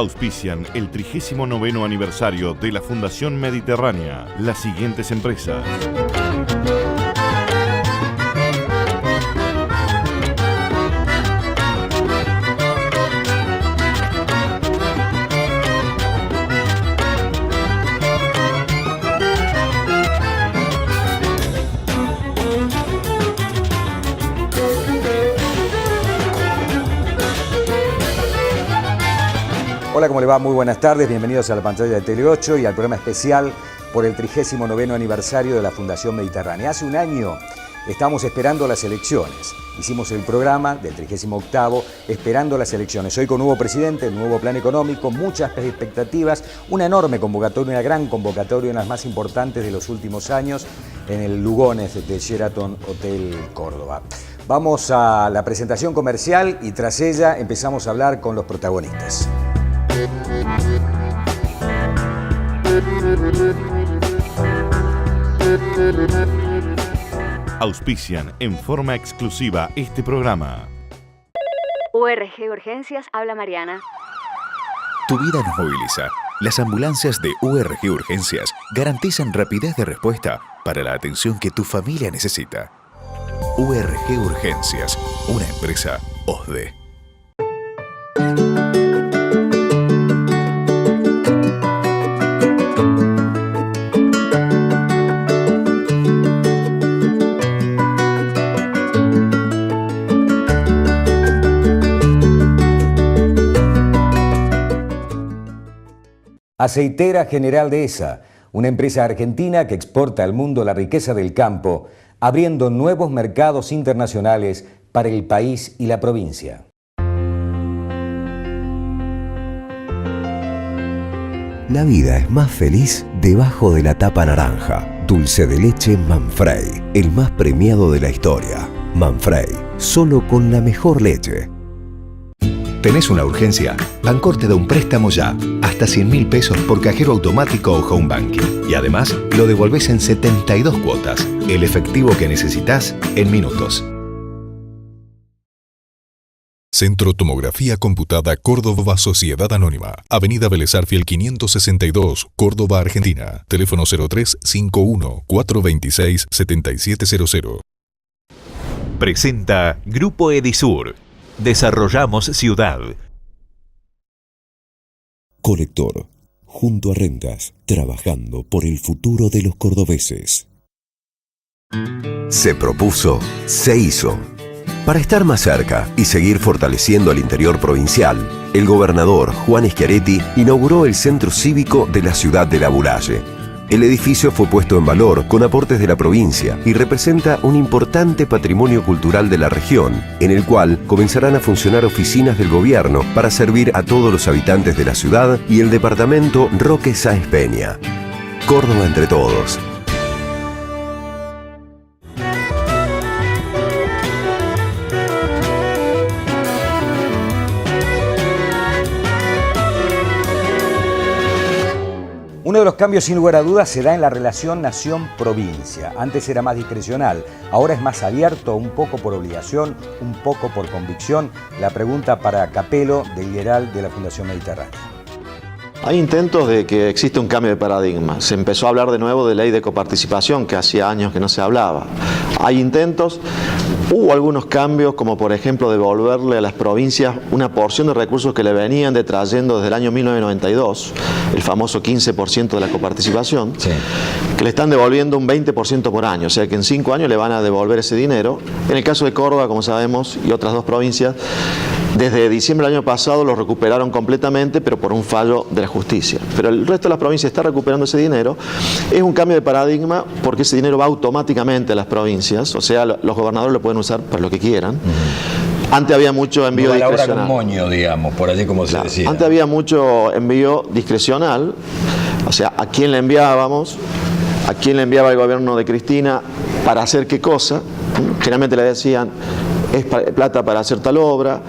Auspician el 39º aniversario de la Fundación Mediterránea. Las siguientes empresas. Hola, ¿cómo le va? Muy buenas tardes, bienvenidos a la pantalla de Tele 8 y al programa especial por el 39º aniversario de la Fundación Mediterránea. Hace un año estábamos esperando las elecciones. Hicimos el programa del 38º esperando las elecciones. Hoy con nuevo presidente, nuevo plan económico, muchas expectativas, una enorme convocatoria, una gran convocatoria, una de las más importantes de los últimos años en el Lugones de Sheraton Hotel Córdoba. Vamos a la presentación comercial y tras ella empezamos a hablar con los protagonistas. Auspician en forma exclusiva este programa. URG Urgencias, habla Mariana. Tu vida nos moviliza. Las ambulancias de URG Urgencias garantizan rapidez de respuesta para la atención que tu familia necesita. URG Urgencias, una empresa OSDE. Aceitera General Dehesa, una empresa argentina que exporta al mundo la riqueza del campo, abriendo nuevos mercados internacionales para el país y la provincia. La vida es más feliz debajo de la tapa naranja. Dulce de leche Manfrey, el más premiado de la historia. Manfrey, solo con la mejor leche. ¿Tenés una urgencia? Bancor te da un préstamo ya, hasta 100.000 pesos por cajero automático o home banking. Y además, lo devolvés en 72 cuotas, el efectivo que necesitas en minutos. Centro Tomografía Computada Córdoba Sociedad Anónima. Avenida Vélez Arfiel 562, Córdoba, Argentina. Teléfono 0351 426 7700. Presenta Grupo Edisur. Desarrollamos Ciudad. Colector, junto a Rentas, trabajando por el futuro de los cordobeses. Se propuso, se hizo. Para estar más cerca y seguir fortaleciendo el interior provincial, el gobernador Juan Schiaretti inauguró el Centro Cívico de la ciudad de La Bulaye. El edificio fue puesto en valor con aportes de la provincia y representa un importante patrimonio cultural de la región, en el cual comenzarán a funcionar oficinas del gobierno para servir a todos los habitantes de la ciudad y el departamento Roque Sáenz Peña. Córdoba entre todos. Uno de los cambios, sin lugar a dudas, se da en la relación nación-provincia. Antes era más discrecional, ahora es más abierto, un poco por obligación, un poco por convicción. La pregunta para Capelo, del Liberal de la Fundación Mediterránea. Hay intentos de que existe un cambio de paradigma. Se empezó a hablar de nuevo de ley de coparticipación, que hacía años que no se hablaba. Hay intentos, hubo algunos cambios, como por ejemplo devolverle a las provincias una porción de recursos que le venían detrayendo desde el año 1992, el famoso 15% de la coparticipación, sí, que le están devolviendo un 20% por año, o sea que en 5 años le van a devolver ese dinero. En el caso de Córdoba, como sabemos, y otras 2 provincias, desde diciembre del año pasado lo recuperaron completamente, pero por un fallo de la justicia. Pero el resto de las provincias está recuperando ese dinero. Es un cambio de paradigma porque ese dinero va automáticamente a las provincias, o sea, los gobernadores lo pueden usar para lo que quieran. Antes había mucho envío discrecional. Con moño, digamos, por allí como se decía. Antes había mucho envío discrecional, o sea, a quién le enviábamos, a quién le enviaba el gobierno de Cristina, para hacer qué cosa. Generalmente le decían, es plata para hacer tal obra,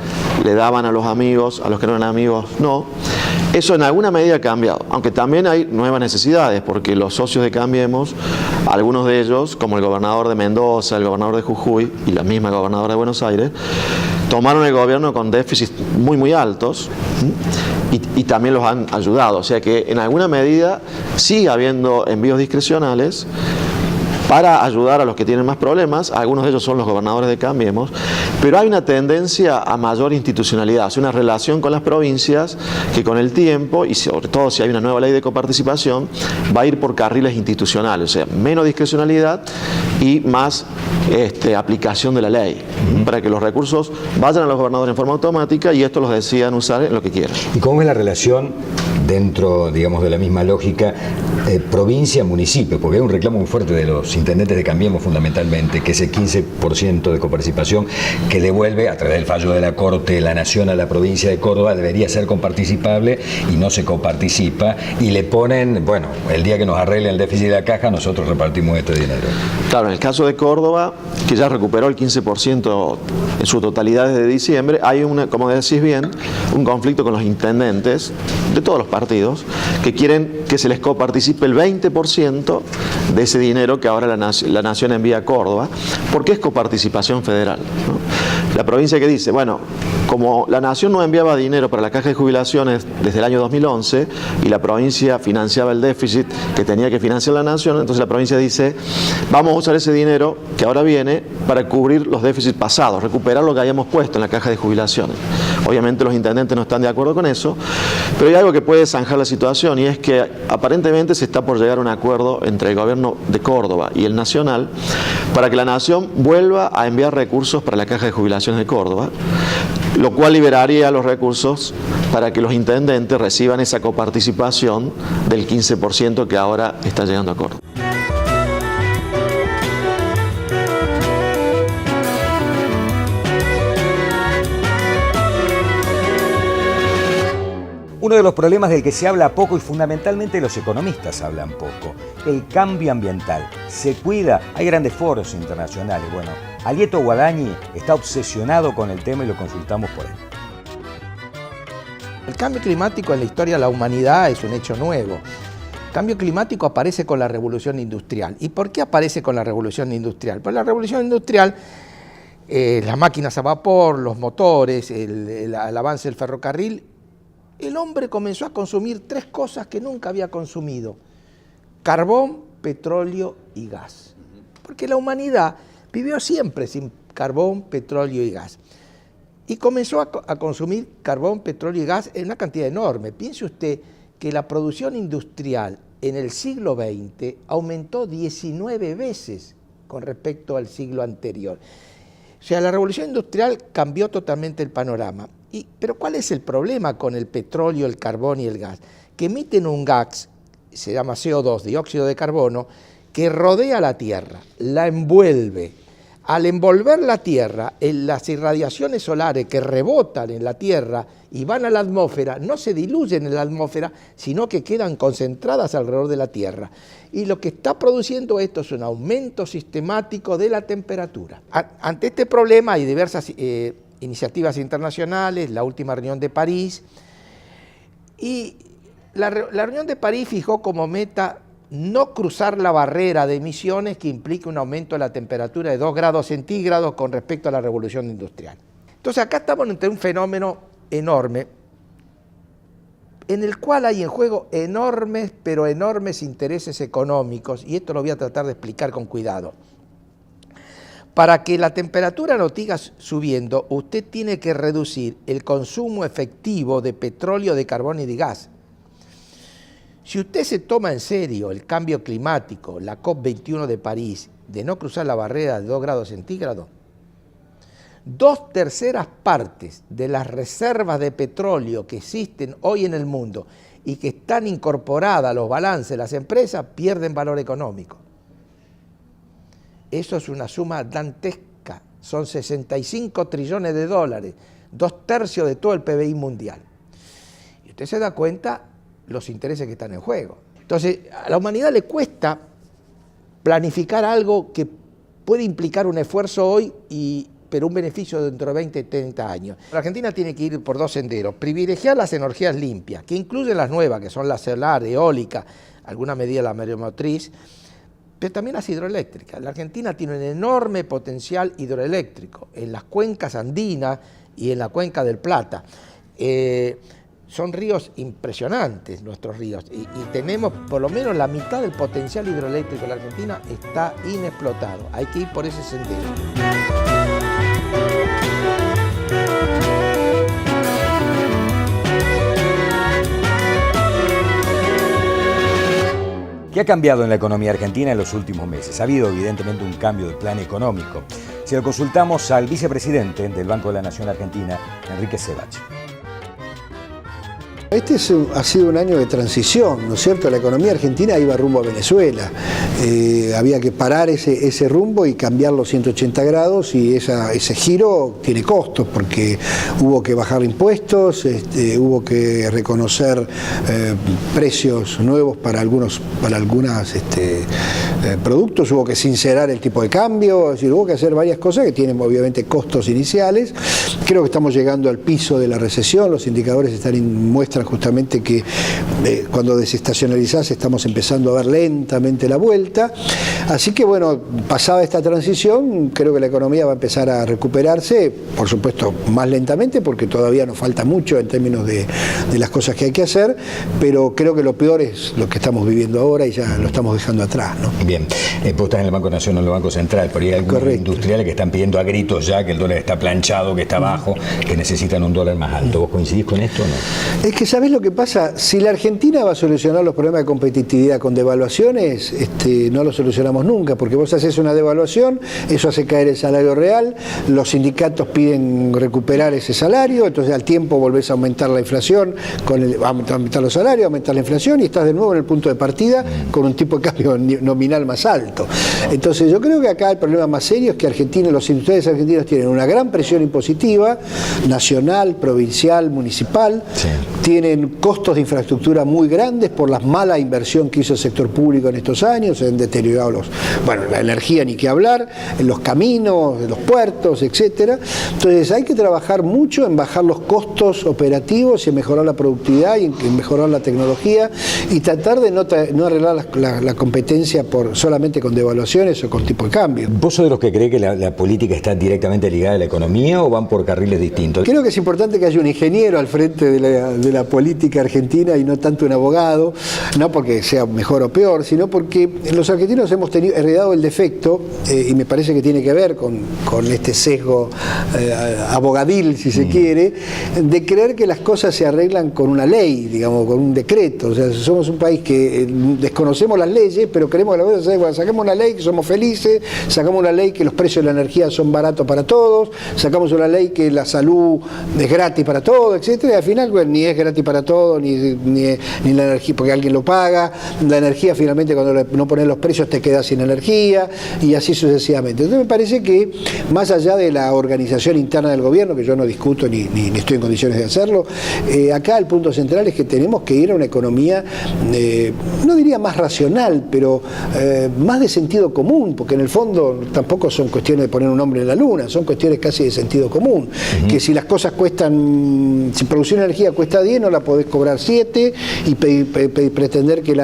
le daban a los amigos, a los que no eran amigos, no. Eso en alguna medida ha cambiado, aunque también hay nuevas necesidades, porque los socios de Cambiemos, algunos de ellos, como el gobernador de Mendoza, el gobernador de Jujuy y la misma gobernadora de Buenos Aires, tomaron el gobierno con déficits muy altos y también los han ayudado. O sea que en alguna medida sigue habiendo envíos discrecionales para ayudar a los que tienen más problemas. Algunos de ellos son los gobernadores de Cambiemos, pero hay una tendencia a mayor institucionalidad, o sea, una relación con las provincias que con el tiempo, y sobre todo si hay una nueva ley de coparticipación, va a ir por carriles institucionales, o sea, menos discrecionalidad y más aplicación de la ley, para que los recursos vayan a los gobernadores en forma automática y estos los decidan usar en lo que quieran. ¿Y cómo es la relación dentro, digamos, de la misma lógica, provincia-municipio? Porque hay un reclamo muy fuerte de los intendentes de Cambiemos, fundamentalmente, que ese 15% de coparticipación que devuelve a través del fallo de la Corte la Nación a la provincia de Córdoba debería ser coparticipable y no se coparticipa, y le ponen, bueno, el día que nos arreglen el déficit de la caja, nosotros repartimos este dinero. Claro, en el caso de Córdoba, que ya recuperó el 15% en su totalidad desde diciembre, hay como decís bien, un conflicto con los intendentes de todos los partidos que quieren que se les coparticipe el 20% de ese dinero que ahora la Nación envía a Córdoba, porque es coparticipación federal, ¿no? La provincia que dice, bueno, como la Nación no enviaba dinero para la caja de jubilaciones desde el año 2011 y la provincia financiaba el déficit que tenía que financiar la Nación, entonces la provincia dice, vamos a usar ese dinero que ahora viene para cubrir los déficits pasados, recuperar lo que habíamos puesto en la caja de jubilaciones. Obviamente los intendentes no están de acuerdo con eso, pero hay algo que puede zanjar la situación, y es que aparentemente se está por llegar a un acuerdo entre el gobierno de Córdoba y el nacional para que la Nación vuelva a enviar recursos para la caja de jubilaciones de Córdoba, lo cual liberaría los recursos para que los intendentes reciban esa coparticipación del 15% que ahora está llegando a Córdoba. Uno de los problemas del que se habla poco, y fundamentalmente los economistas hablan poco, el cambio ambiental. ¿Se cuida? Hay grandes foros internacionales. Bueno, Alieto Guadañi está obsesionado con el tema y lo consultamos por él. El cambio climático en la historia de la humanidad es un hecho nuevo. El cambio climático aparece con la revolución industrial. ¿Y por qué aparece con la revolución industrial? Pues la revolución industrial, las máquinas a vapor, los motores, el avance del ferrocarril, el hombre comenzó a consumir tres cosas que nunca había consumido: carbón, petróleo y gas. Porque la humanidad vivió siempre sin carbón, petróleo y gas. Y comenzó a consumir carbón, petróleo y gas en una cantidad enorme. Piense usted que la producción industrial en el siglo XX aumentó 19 veces con respecto al siglo anterior. O sea, la revolución industrial cambió totalmente el panorama. Pero ¿cuál es el problema con el petróleo, el carbón y el gas? Que emiten un gas, se llama CO2, dióxido de carbono, que rodea la Tierra, la envuelve. Al envolver la Tierra, las irradiaciones solares que rebotan en la Tierra y van a la atmósfera, no se diluyen en la atmósfera, sino que quedan concentradas alrededor de la Tierra. Y lo que está produciendo esto es un aumento sistemático de la temperatura. Ante este problema hay diversas iniciativas internacionales, la última reunión de París, y la reunión de París fijó como meta no cruzar la barrera de emisiones que implica un aumento de la temperatura de 2 grados centígrados con respecto a la revolución industrial. Entonces acá estamos ante un fenómeno enorme en el cual hay en juego enormes, pero enormes intereses económicos, y esto lo voy a tratar de explicar con cuidado. Para que la temperatura no siga subiendo, usted tiene que reducir el consumo efectivo de petróleo, de carbón y de gas. Si usted se toma en serio el cambio climático, la COP21 de París, de no cruzar la barrera de 2 grados centígrados, 2/3 partes de las reservas de petróleo que existen hoy en el mundo y que están incorporadas a los balances de las empresas pierden valor económico. Eso es una suma dantesca, son 65 trillones de dólares, 2/3 de todo el PBI mundial. Y usted se da cuenta los intereses que están en juego. Entonces, a la humanidad le cuesta planificar algo que puede implicar un esfuerzo hoy y pero un beneficio dentro de 20, 30 años. La Argentina tiene que ir por dos senderos. Privilegiar las energías limpias, que incluyen las nuevas, que son la solar, eólica, alguna medida la mareomotriz, pero también las hidroeléctricas. La Argentina tiene un enorme potencial hidroeléctrico en las cuencas andinas y en la cuenca del Plata. Son ríos impresionantes nuestros ríos y tenemos por lo menos la mitad del potencial hidroeléctrico de la Argentina está inexplotado. Hay que ir por ese sendero. ¿Qué ha cambiado en la economía argentina en los últimos meses? Ha habido evidentemente un cambio de plan económico. Se lo consultamos al vicepresidente del Banco de la Nación Argentina, Enrique Sebach. Este ha sido un año de transición, ¿no es cierto? La economía argentina iba rumbo a Venezuela. Había que parar ese rumbo y cambiarlo 180 grados y ese giro tiene costos porque hubo que bajar impuestos, hubo que reconocer precios nuevos para algunos productos, hubo que sincerar el tipo de cambio, es decir, hubo que hacer varias cosas que tienen obviamente costos iniciales. Creo que estamos llegando al piso de la recesión, los indicadores muestran justamente que cuando desestacionalizás estamos empezando a ver lentamente la vuelta, así que bueno, pasada esta transición creo que la economía va a empezar a recuperarse, por supuesto más lentamente porque todavía nos falta mucho en términos de las cosas que hay que hacer, pero creo que lo peor es lo que estamos viviendo ahora y ya lo estamos dejando atrás, ¿no? Bien, vos estás en el Banco Nacional, en el Banco Central, pero hay algunos industriales que están pidiendo a gritos ya que el dólar está planchado, que está bajo, que necesitan un dólar más alto. ¿Vos coincidís con esto o no? Es que ¿sabés lo que pasa? Si la Argentina va a solucionar los problemas de competitividad con devaluaciones, no lo solucionamos nunca, porque vos haces una devaluación, eso hace caer el salario real, los sindicatos piden recuperar ese salario, entonces al tiempo volvés a aumentar la inflación, a aumentar los salarios, a aumentar la inflación y estás de nuevo en el punto de partida con un tipo de cambio nominal más alto. Entonces yo creo que acá el problema más serio es que los industriales argentinos tienen una gran presión impositiva, nacional, provincial, municipal, tienen costos de infraestructura muy grandes por la mala inversión que hizo el sector público en estos años, se han deteriorado la energía ni qué hablar, los caminos, los puertos, etcétera. Entonces hay que trabajar mucho en bajar los costos operativos y en mejorar la productividad y en mejorar la tecnología y tratar de no arreglar la competencia solamente con devaluaciones o con tipo de cambio. ¿Vos sos de los que cree que la política está directamente ligada a la economía o van por carriles distintos? Creo que es importante que haya un ingeniero al frente de la política argentina y no tanto un abogado, no porque sea mejor o peor, sino porque los argentinos hemos heredado el defecto, y me parece que tiene que ver con este sesgo abogadil, si se quiere, de creer que las cosas se arreglan con una ley, digamos, con un decreto. O sea, somos un país que desconocemos las leyes, pero creemos que las cosas se arreglan. Sacamos una ley que somos felices, sacamos una ley que los precios de la energía son baratos para todos, sacamos una ley que la salud es gratis para todos, etcétera, y al final bueno, ni es gratis para todos, ni la energía, porque alguien lo paga, la energía finalmente cuando no pones los precios te quedas sin energía, y así sucesivamente. Entonces me parece que más allá de la organización interna del gobierno, que yo no discuto ni estoy en condiciones de hacerlo, acá el punto central es que tenemos que ir a una economía, no diría más racional, pero más de sentido común, porque en el fondo tampoco son cuestiones de poner un hombre en la luna, son cuestiones casi de sentido común, que si las cosas si producir energía cuesta 10, no la podés cobrar 7 y pretender que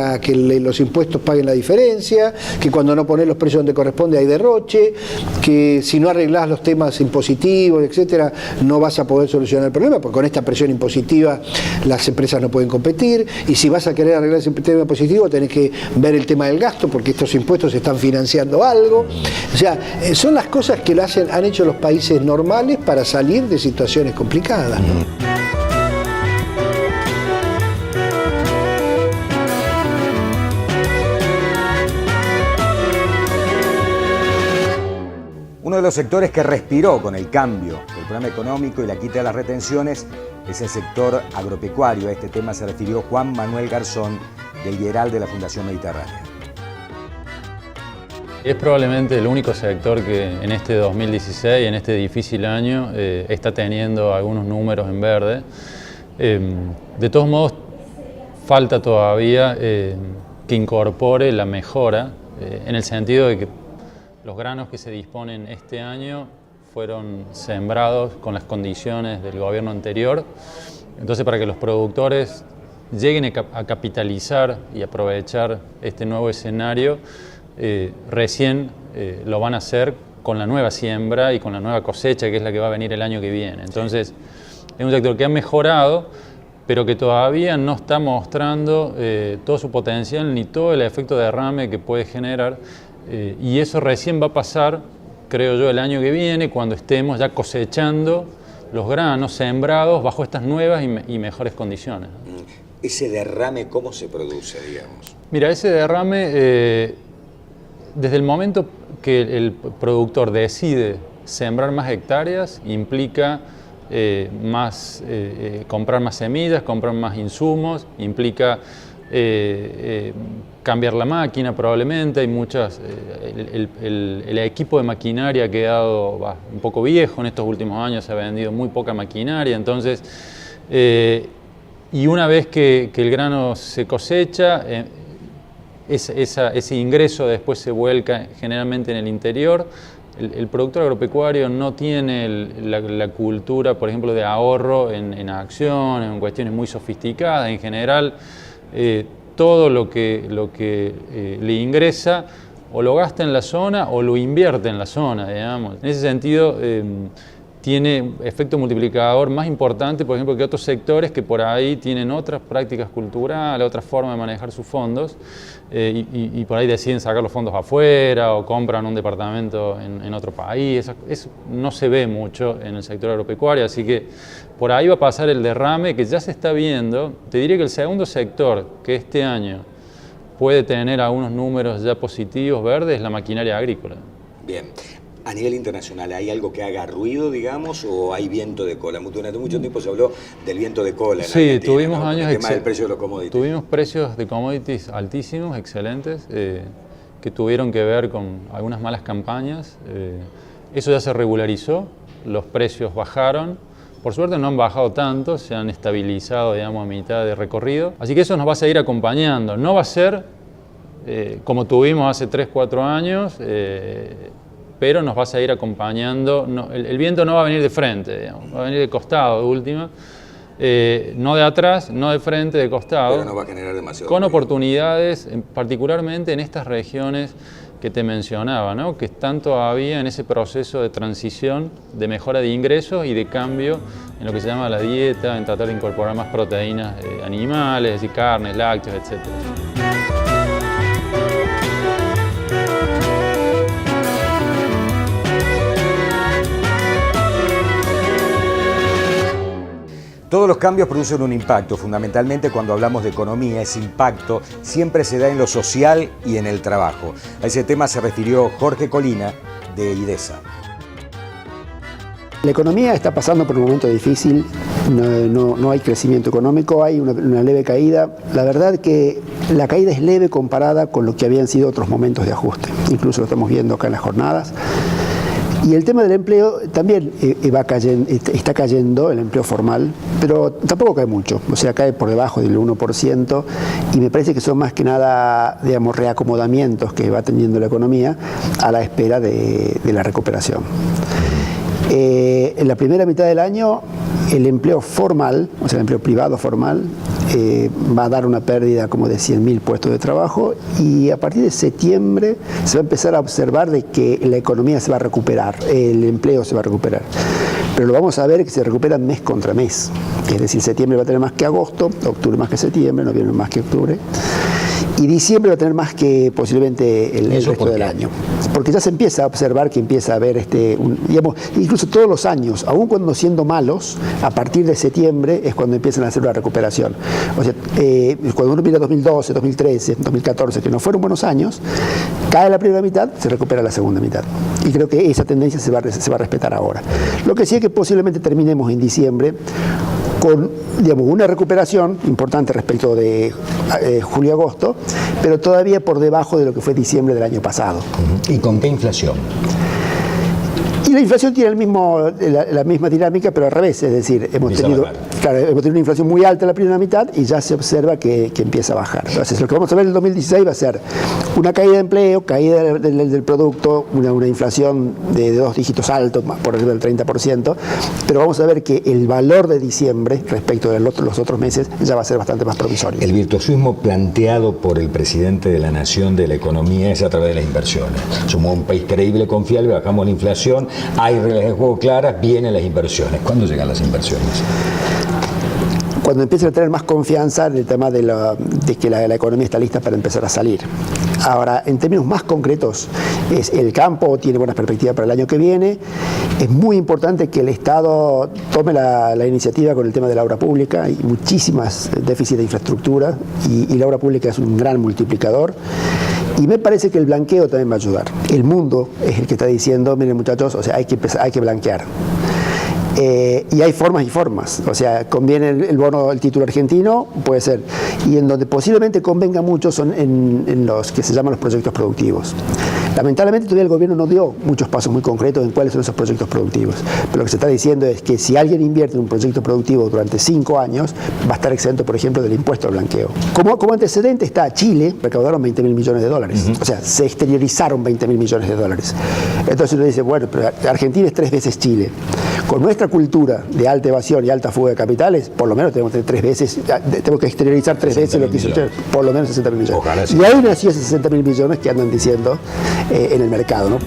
los impuestos paguen la diferencia, que cuando no ponés los precios donde corresponde hay derroche, que si no arreglás los temas impositivos, etcétera, no vas a poder solucionar el problema, porque con esta presión impositiva las empresas no pueden competir, y si vas a querer arreglar ese tema impositivo tenés que ver el tema del gasto, porque estos impuestos están financiando algo. O sea, son las cosas que han hecho los países normales para salir de situaciones complicadas, ¿no? Uno de los sectores que respiró con el cambio del programa económico y la quita de las retenciones es el sector agropecuario. A este tema se refirió Juan Manuel Garzón, del IERAL de la Fundación Mediterránea. Es probablemente el único sector que en este 2016, en este difícil año, está teniendo algunos números en verde. De todos modos, falta todavía que incorpore la mejora, en el sentido de que los granos que se disponen este año fueron sembrados con las condiciones del gobierno anterior. Entonces, para que los productores lleguen a capitalizar y aprovechar este nuevo escenario, recién lo van a hacer con la nueva siembra y con la nueva cosecha, que es la que va a venir el año que viene. Entonces, es un sector que ha mejorado, pero que todavía no está mostrando todo su potencial ni todo el efecto derrame que puede generar. Y eso recién va a pasar, creo yo, el año que viene, cuando estemos ya cosechando los granos sembrados bajo estas nuevas y mejores condiciones. ¿Ese derrame cómo se produce, digamos? Mira, ese derrame, desde el momento que el productor decide sembrar más hectáreas, implica comprar más semillas, comprar más insumos, implica cambiar la máquina probablemente. Hay muchas, el equipo de maquinaria ha quedado un poco viejo, en estos últimos años se ha vendido muy poca maquinaria, entonces, y una vez que el grano se cosecha, ese ingreso después se vuelca generalmente en el interior. El productor agropecuario no tiene la cultura, por ejemplo, de ahorro en acción, en cuestiones muy sofisticadas. En general, todo lo que le ingresa o lo gasta en la zona o lo invierte en la zona, digamos. En ese sentido, tiene efecto multiplicador más importante, por ejemplo, que otros sectores que por ahí tienen otras prácticas culturales, otra forma de manejar sus fondos, y por ahí deciden sacar los fondos afuera o compran un departamento en otro país. Eso no se ve mucho en el sector agropecuario, así que por ahí va a pasar el derrame que ya se está viendo. Te diría que el segundo sector que este año puede tener algunos números ya positivos verdes es la maquinaria agrícola. Bien. A nivel internacional, ¿hay algo que haga ruido, digamos, o hay viento de cola? Durante mucho tiempo se habló del viento de cola. Sí, tuvimos años. El tema del precio de los commodities. Tuvimos precios de commodities altísimos, excelentes, que tuvieron que ver con algunas malas campañas. Eso ya se regularizó, los precios bajaron. Por suerte no han bajado tanto, se han estabilizado, digamos, a mitad de recorrido. Así que eso nos va a seguir acompañando. No va a ser como tuvimos hace 3-4 años, pero nos va a seguir acompañando. El viento no va a venir de frente, digamos, va a venir de costado, de última. No de atrás, no de frente, de costado. Pero no va a generar demasiado. Con oportunidades, particularmente en estas regiones que te mencionaba, ¿no? Que están todavía en ese proceso de transición, de mejora de ingresos y de cambio en lo que se llama la dieta, en tratar de incorporar más proteínas animales, es decir, carnes, lácteos, etc. Todos los cambios producen un impacto. Fundamentalmente, cuando hablamos de economía, ese impacto siempre se da en lo social y en el trabajo. A ese tema se refirió Jorge Colina, de IDESA. La economía está pasando por un momento difícil, no hay crecimiento económico, hay una leve caída. La verdad que la caída es leve comparada con lo que habían sido otros momentos de ajuste. Incluso lo estamos viendo acá en las jornadas. Y el tema del empleo también está cayendo, el empleo formal, pero tampoco cae mucho, o sea, cae por debajo del 1%, y me parece que son más que nada, digamos, reacomodamientos que va teniendo la economía a la espera de la recuperación. En la primera mitad del año, el empleo formal, o sea, el empleo privado formal, va a dar una pérdida como de 100.000 puestos de trabajo, y a partir de septiembre se va a empezar a observar de que la economía se va a recuperar, el empleo se va a recuperar. Pero lo vamos a ver que se recupera mes contra mes, es decir, septiembre va a tener más que agosto, octubre más que septiembre, noviembre más que octubre, y diciembre va a tener más que posiblemente el resto del año. Porque ya se empieza a observar que empieza a haber, digamos, incluso todos los años, aun cuando siendo malos, a partir de septiembre es cuando empiezan a hacer una recuperación. O sea, cuando uno mira 2012, 2013, 2014, que no fueron buenos años, cae la primera mitad, se recupera la segunda mitad. Y creo que esa tendencia se va a respetar ahora. Lo que sí es que posiblemente terminemos en diciembre con, digamos, una recuperación importante respecto de julio-agosto, pero todavía por debajo de lo que fue diciembre del año pasado. ¿Y con qué inflación? Y la inflación tiene la misma dinámica, pero al revés, es decir, hemos tenido una inflación muy alta en la primera mitad y ya se observa que empieza a bajar. Entonces, lo que vamos a ver en el 2016 va a ser una caída de empleo, caída del producto, una inflación de 2 dígitos altos, por arriba del 30%, pero vamos a ver que el valor de diciembre respecto de los otros meses ya va a ser bastante más provisorio. El virtuosismo planteado por el presidente de la Nación de la economía es a través de las inversiones. Somos un país creíble, confiable, bajamos la inflación, hay reglas de juego claras, vienen las inversiones. ¿Cuándo llegan las inversiones? Cuando empiecen a tener más confianza en el tema de que la economía está lista para empezar a salir. Ahora, en términos más concretos, el campo tiene buenas perspectivas para el año que viene. Es muy importante que el Estado tome la iniciativa con el tema de la obra pública. Hay muchísimas déficits de infraestructura y la obra pública es un gran multiplicador. Y me parece que el blanqueo también va a ayudar. El mundo es el que está diciendo, miren muchachos, o sea, hay que blanquear. Y hay formas y formas, o sea, conviene el título argentino, puede ser, y en donde posiblemente convenga mucho son en los que se llaman los proyectos productivos. Lamentablemente todavía el gobierno no dio muchos pasos muy concretos en cuáles son esos proyectos productivos, pero lo que se está diciendo es que si alguien invierte en un proyecto productivo durante 5 años, va a estar exento, por ejemplo, del impuesto al blanqueo. Como antecedente está Chile, recaudaron $20.000 millones, o sea, se exteriorizaron $20.000 millones. Entonces uno dice, bueno, pero Argentina es 3 veces Chile. Con nuestra cultura de alta evasión y alta fuga de capitales, por lo menos tenemos que exteriorizar 3 veces lo que hizo Chile, por lo menos $60.000 millones. Ojalá sí. Y ahí nació esos $60.000 millones que andan diciendo en el mercado, ¿no?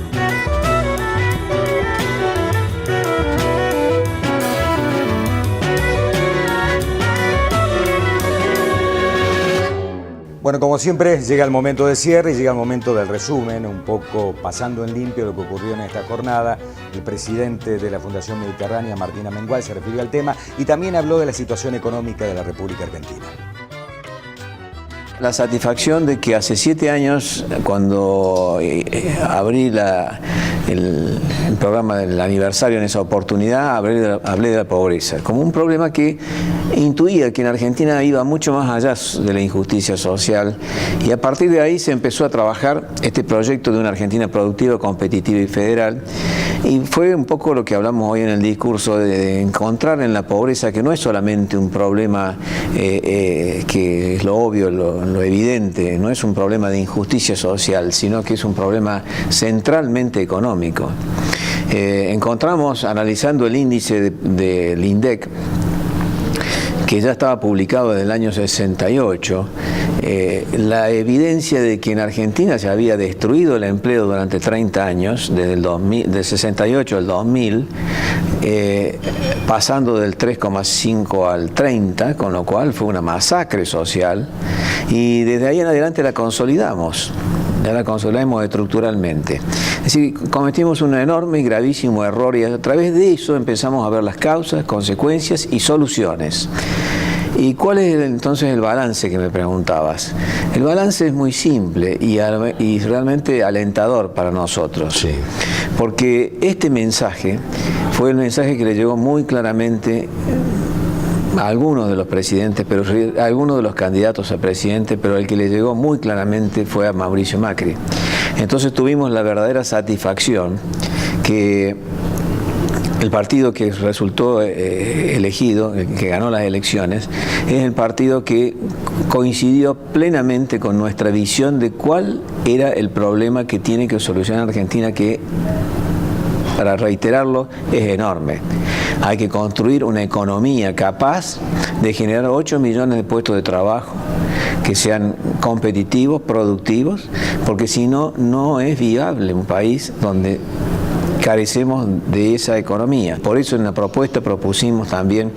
Bueno, como siempre, llega el momento de cierre y llega el momento del resumen, un poco pasando en limpio lo que ocurrió en esta jornada. El presidente de la Fundación Mediterránea, Martín Amengual, se refirió al tema y también habló de la situación económica de la República Argentina. La satisfacción de que hace 7 años, cuando abrí el programa del aniversario en esa oportunidad, hablé de la pobreza, como un problema que intuía que en Argentina iba mucho más allá de la injusticia social, y a partir de ahí se empezó a trabajar este proyecto de una Argentina productiva, competitiva y federal, y fue un poco lo que hablamos hoy en el discurso, de encontrar en la pobreza que no es solamente un problema que es lo obvio, lo evidente, no es un problema de injusticia social, sino que es un problema centralmente económico. Encontramos, analizando el índice del INDEC, que ya estaba publicado desde el año 68, la evidencia de que en Argentina se había destruido el empleo durante 30 años, desde el 68 al 2000, pasando del 3,5 al 30, con lo cual fue una masacre social, y desde ahí en adelante la consolidamos. Ya la consolidamos estructuralmente. Es decir, cometimos un enorme y gravísimo error y a través de eso empezamos a ver las causas, consecuencias y soluciones. ¿Y cuál es entonces el balance que me preguntabas? El balance es muy simple y realmente alentador para nosotros. Sí. Porque este mensaje fue el mensaje que le llegó muy claramente a algunos de los presidentes, pero a algunos de los candidatos a presidente, pero el que le llegó muy claramente fue a Mauricio Macri. Entonces tuvimos la verdadera satisfacción que el partido que resultó elegido, que ganó las elecciones, es el partido que coincidió plenamente con nuestra visión de cuál era el problema que tiene que solucionar Argentina, que, para reiterarlo, es enorme. Hay que construir una economía capaz de generar 8 millones de puestos de trabajo que sean competitivos, productivos, porque si no, no es viable un país donde carecemos de esa economía. Por eso en la propuesta propusimos también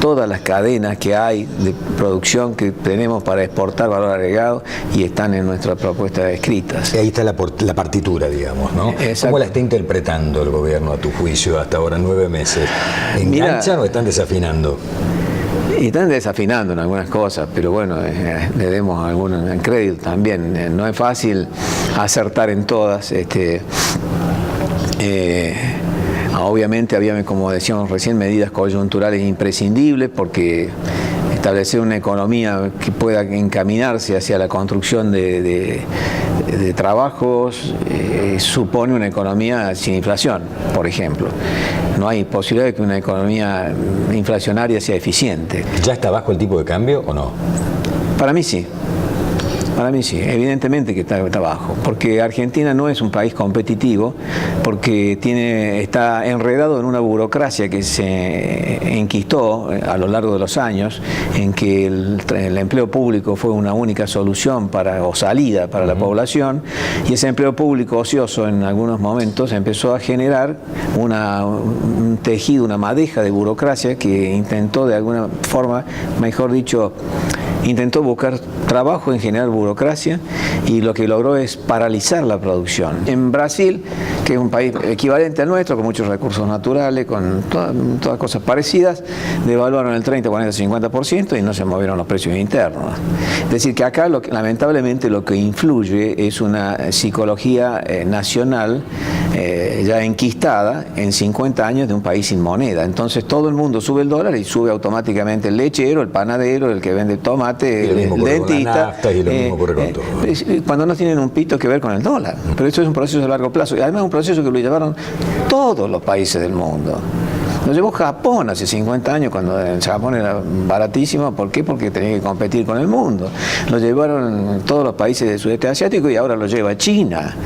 todas las cadenas que hay de producción que tenemos para exportar valor agregado y están en nuestra propuesta escritas. Y ahí está la partitura, digamos, ¿no? Exacto. ¿Cómo la está interpretando el gobierno a tu juicio hasta ahora, 9 meses? ¿Enganchan o están desafinando? Y están desafinando en algunas cosas, pero bueno, le demos algún crédito también. No es fácil acertar en todas. Obviamente había, como decíamos recién, medidas coyunturales imprescindibles porque establecer una economía que pueda encaminarse hacia la construcción de trabajos, supone una economía sin inflación, por ejemplo. No hay posibilidad de que una economía inflacionaria sea eficiente. ¿Ya está bajo el tipo de cambio o no? Para mí sí. Para mí sí, evidentemente que está bajo, porque Argentina no es un país competitivo, porque está enredado en una burocracia que se enquistó a lo largo de los años, en que el empleo público fue una única solución o salida para la población, y ese empleo público ocioso en algunos momentos empezó a generar un tejido, una madeja de burocracia que intentó de alguna forma, mejor dicho, intentó buscar trabajo en generar burocracia, y lo que logró es paralizar la producción. En Brasil, que es un país equivalente al nuestro, con muchos recursos naturales, con todas cosas parecidas, devaluaron el 30, 40, 50% y no se movieron los precios internos. Es decir, que acá lamentablemente lo que influye es una psicología nacional ya enquistada en 50 años de un país sin moneda. Entonces todo el mundo sube el dólar y sube automáticamente el lechero, el panadero, el que vende tomate, el dentista. Y lo mismo ocurre con todo. Cuando no tienen un pito que ver con el dólar. Pero eso es un proceso de largo plazo. Y además es un proceso que lo llevaron todos los países del mundo. Lo llevó Japón hace 50 años, cuando en Japón era baratísimo. ¿Por qué? Porque tenía que competir con el mundo. Lo llevaron todos los países del sudeste asiático y ahora lo lleva China.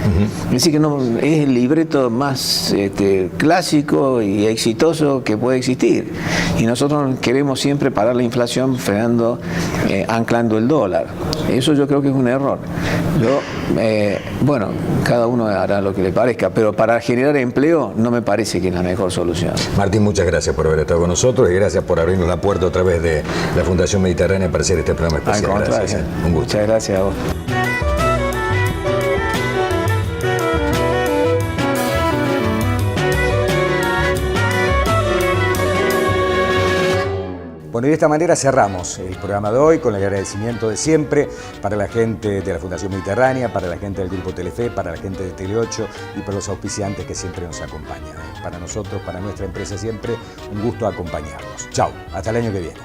Es decir, que no, es el libreto más clásico y exitoso que puede existir. Y nosotros queremos siempre parar la inflación frenando, anclando el dólar. Eso yo creo que es un error. Bueno, cada uno hará lo que le parezca, pero para generar empleo no me parece que es la mejor solución. Martín, muchas gracias por haber estado con nosotros y gracias por abrirnos la puerta otra vez de la Fundación Mediterránea para hacer este programa especial. Al contrario, gracias. Un gusto. Muchas gracias a vos. Bueno, y de esta manera cerramos el programa de hoy con el agradecimiento de siempre para la gente de la Fundación Mediterránea, para la gente del Grupo Telefe, para la gente de Tele 8 y para los auspiciantes que siempre nos acompañan. Para nosotros, para nuestra empresa siempre, un gusto acompañarnos. Chau, hasta el año que viene.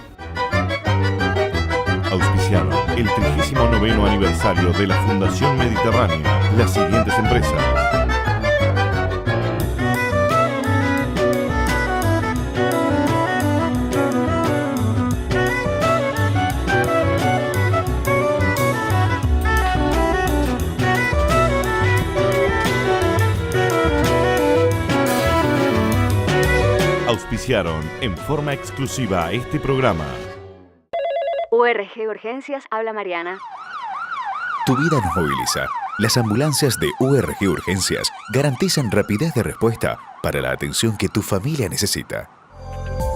Auspiciaron el 39º aniversario de la Fundación Mediterránea. Las siguientes empresas: auspiciaron en forma exclusiva este programa. URG Urgencias, habla Mariana. Tu vida nos moviliza. Las ambulancias de URG Urgencias garantizan rapidez de respuesta para la atención que tu familia necesita.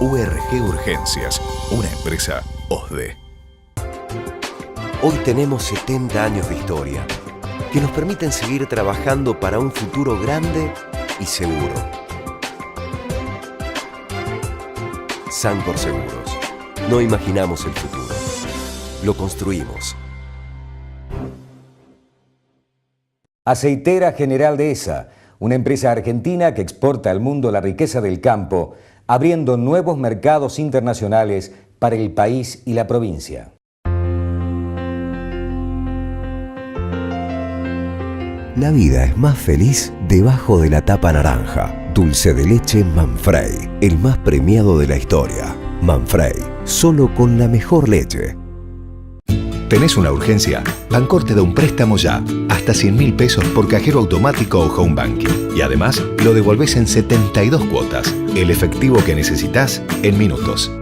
URG Urgencias, una empresa OSDE. Hoy tenemos 70 años de historia que nos permiten seguir trabajando para un futuro grande y seguro. Sancor Seguros. No imaginamos el futuro. Lo construimos. Aceitera General Dehesa, una empresa argentina que exporta al mundo la riqueza del campo, abriendo nuevos mercados internacionales para el país y la provincia. La vida es más feliz debajo de la tapa naranja. Dulce de leche Manfrey, el más premiado de la historia. Manfrey, solo con la mejor leche. ¿Tenés una urgencia? Bancor te da un préstamo ya, hasta 100.000 pesos por cajero automático o home banking. Y además, lo devolvés en 72 cuotas. El efectivo que necesitas en minutos.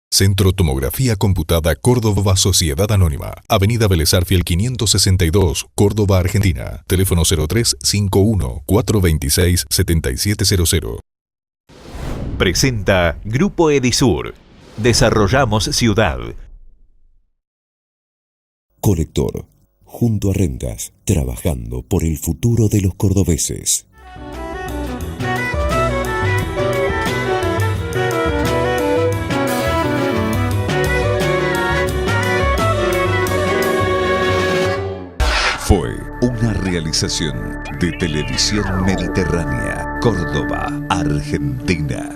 Centro Tomografía Computada Córdoba Sociedad Anónima. Avenida Vélez Arfiel 562, Córdoba, Argentina. Teléfono 0351 426 7700. Presenta Grupo Edisur. Desarrollamos Ciudad. Colector, junto a Rentas, trabajando por el futuro de los cordobeses. Fue una realización de Televisión Mediterránea, Córdoba, Argentina.